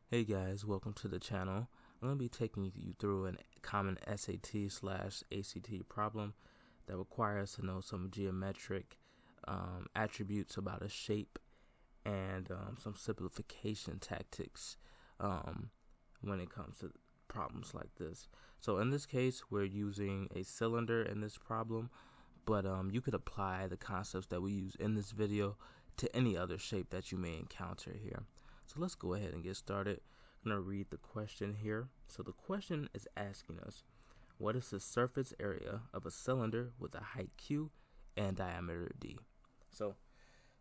Hey guys, welcome to the channel. I'm going to be taking you through a common SAT/ACT problem that requires us to know some geometric attributes about a shape and some simplification tactics when it comes to problems like this. So in this case, we're using a cylinder in this problem, but you could apply the concepts that we use in this video to any other shape that you may encounter here. So let's go ahead and get started. I'm going to read the question here. So the question is asking us, what is the surface area of a cylinder with a height Q and diameter D? So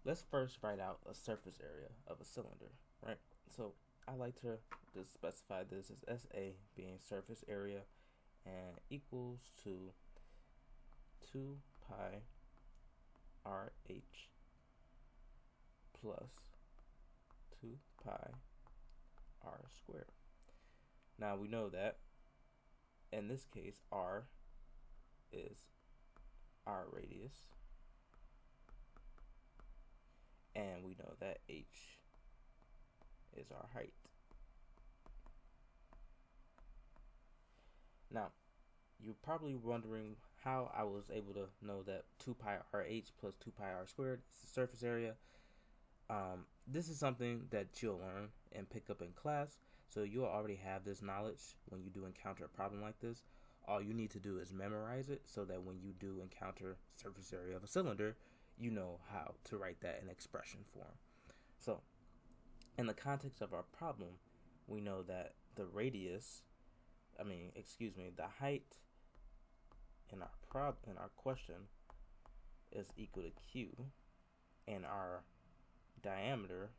let's first write out a surface area of a cylinder, right? So I like to just specify this as SA being surface area and equals to 2 pi RH plus 2 pi r squared. Now we know that in this case r is our radius, and we know that h is our height. Now you're probably wondering how I was able to know that 2 pi RH plus 2 pi r squared is the surface area. This is something that you'll learn and pick up in class, so you'll already have this knowledge when you do encounter a problem like this. All you need to do is memorize it so that when you do encounter surface area of a cylinder, you know how to write that in expression form. So in the context of our problem, we know that the height in our question is equal to Q, and our diameter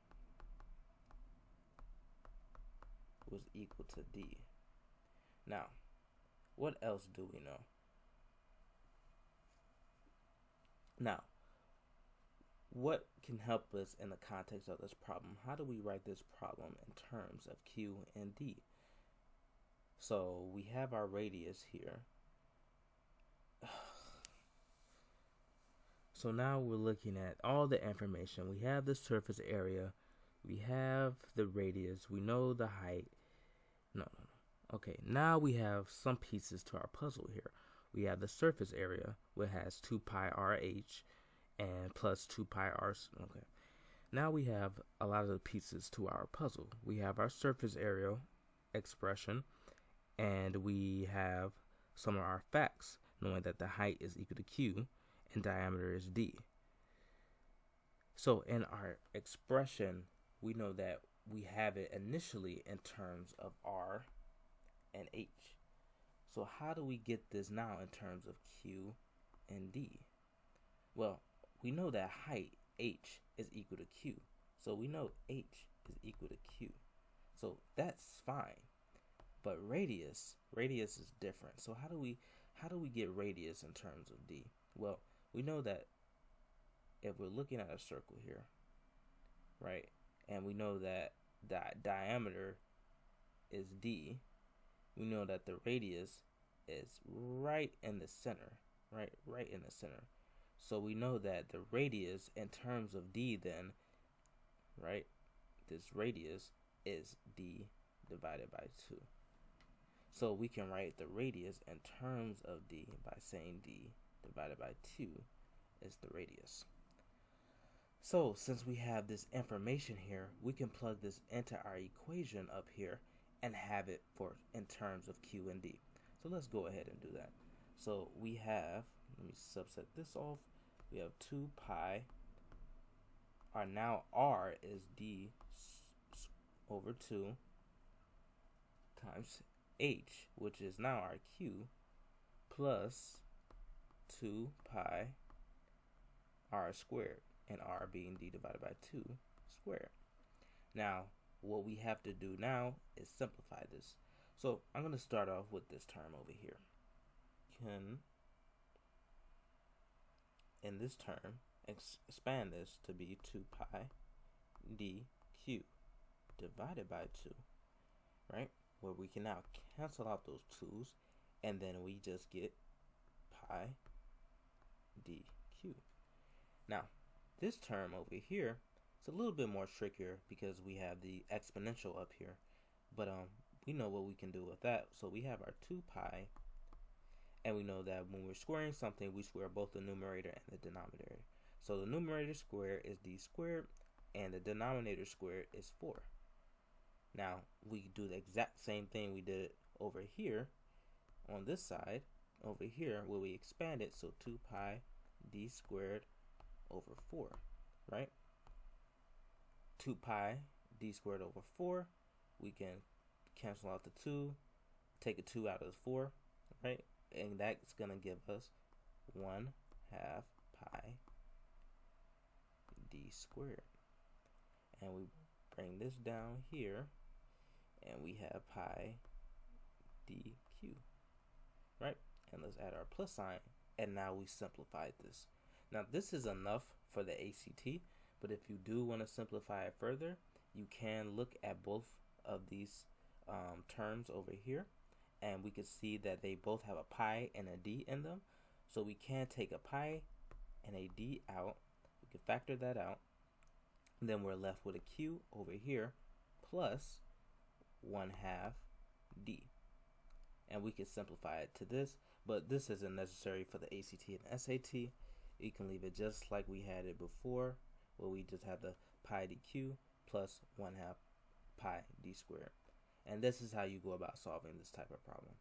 was equal to D. Now, what else do we know? Now, what can help us in the context of this problem? How do we write this problem in terms of Q and D? So we have our radius here. So now we're looking at all the information. We have the surface area, we have the radius, we know the height. Okay, now we have some pieces to our puzzle here. We have the surface area, which has 2 pi RH and plus 2 pi r. Okay, now we have a lot of the pieces to our puzzle. We have our surface area expression, and we have some of our facts, knowing that the height is equal to Q and diameter is D. So in our expression, we know that we have it initially in terms of R and H. So how do we get this now in terms of Q and D? Well, we know that height, H, is equal to Q. So we know H is equal to Q. So that's fine. But radius is different. So how do we get radius in terms of D? Well, we know that if we're looking at a circle here, right, and we know that the diameter is D, we know that the radius is right in the center, right in the center. So we know that the radius in terms of D then, right, this radius is D divided by 2. So we can write the radius in terms of D by saying D divided by 2 is the radius. So since we have this information here, we can plug this into our equation up here and have it in terms of Q and D. So let's go ahead and do that. So we have, let me subset this off, we have 2 pi, now R is D over 2 times H, which is now our Q, plus 2 pi r squared, and r being D divided by 2 squared. Now, what we have to do now is simplify this. So I'm going to start off with this term over here. Can, in this term, expand this to be 2 pi dq divided by 2, right? Where we can now cancel out those 2's, and then we just get pi dq. Now, this term over here, it's a little bit more trickier because we have the exponential up here. But we know what we can do with that. So we have our 2 pi, and we know that when we're squaring something, we square both the numerator and the denominator. So the numerator squared is d squared, and the denominator squared is 4. Now, we do the exact same thing we did over here on this side, over here, where we expand it. So 2 pi d squared over 4, right? 2 pi d squared over 4, we can cancel out the 2, take a 2 out of the 4, right? And that's going to give us 1/2 pi d squared. And we bring this down here, and we have pi dq, right? And let's add our plus sign, and now we simplified this. Now this is enough for the ACT, but if you do want to simplify it further, you can look at both of these terms over here, and we can see that they both have a pi and a d in them. So we can take a pi and a d out. We can factor that out. And then we're left with a q over here plus 1/2 d. And we can simplify it to this, but this isn't necessary for the ACT and SAT. You can leave it just like we had it before, where we just have the pi dq plus 1/2 pi d squared. And this is how you go about solving this type of problem.